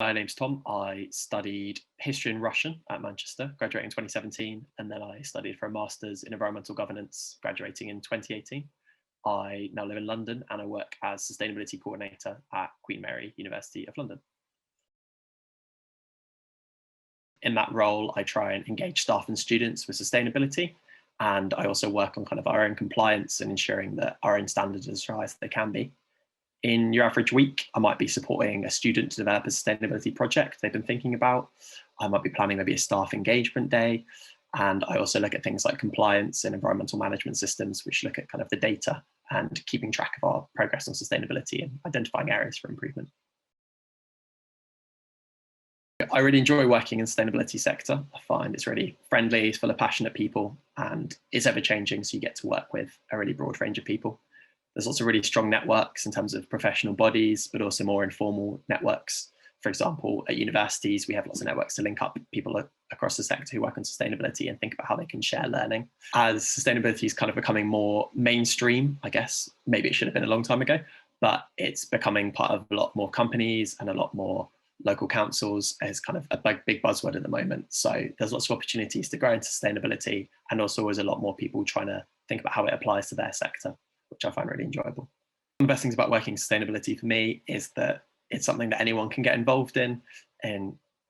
My name's Tom. I studied history and Russian at Manchester, graduating in 2017, and then I studied for a master's in environmental governance, graduating in 2018. I now live in London and I work as sustainability coordinator at Queen Mary University of London. In that role, I try and engage staff and students with sustainability, and I also work on kind of our own compliance and ensuring that our own standards are as high as they can be. In your average week, I might be supporting a student to develop a sustainability project they've been thinking about. I might be planning maybe a staff engagement day. And I also look at things like compliance and environmental management systems, which look at kind of the data and keeping track of our progress on sustainability and identifying areas for improvement. I really enjoy working in the sustainability sector. I find it's really friendly, it's full of passionate people, and it's ever changing, so you get to work with a really broad range of people. There's also really strong networks in terms of professional bodies, but also more informal networks. For example, at universities, we have lots of networks to link up people across the sector who work on sustainability and think about how they can share learning. As sustainability is kind of becoming more mainstream, I guess, maybe it should have been a long time ago, but it's becoming part of a lot more companies and a lot more local councils as kind of a big buzzword at the moment. So there's lots of opportunities to grow into sustainability, and also there's a lot more people trying to think about how it applies to their sector, which I find really enjoyable. One of the best things about working in sustainability for me is that it's something that anyone can get involved in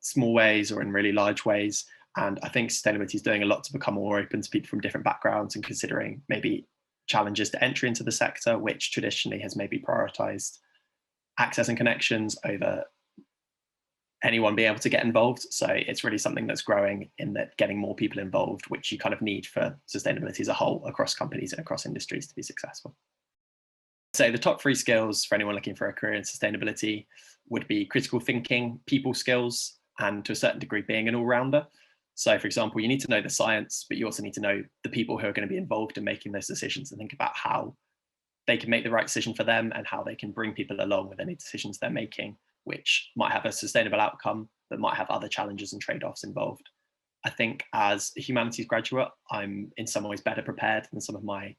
small ways or in really large ways. And I think sustainability is doing a lot to become more open to people from different backgrounds and considering maybe challenges to entry into the sector, which traditionally has maybe prioritized access and connections over anyone being able to get involved. So it's really something that's growing in that getting more people involved, which you kind of need for sustainability as a whole across companies and across industries to be successful. So the top 3 skills for anyone looking for a career in sustainability would be critical thinking, people skills, and to a certain degree being an all-rounder. So for example, you need to know the science, but you also need to know the people who are going to be involved in making those decisions and think about how they can make the right decision for them and how they can bring people along with any decisions they're making, which might have a sustainable outcome, but might have other challenges and trade-offs involved. I think as a humanities graduate, I'm in some ways better prepared than some of my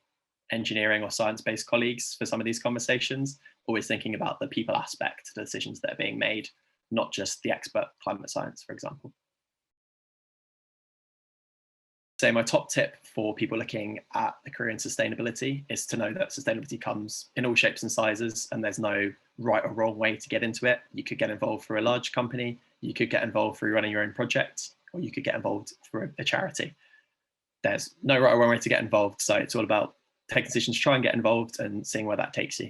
engineering or science-based colleagues for some of these conversations, always thinking about the people aspect to the decisions that are being made, not just the expert climate science, for example. So my top tip for people looking at a career in sustainability is to know that sustainability comes in all shapes and sizes, and there's no right or wrong way to get into it. You could get involved through a large company, you could get involved through running your own projects, or you could get involved through a charity. There's no right or wrong way to get involved, so it's all about taking decisions to try and get involved and seeing where that takes you.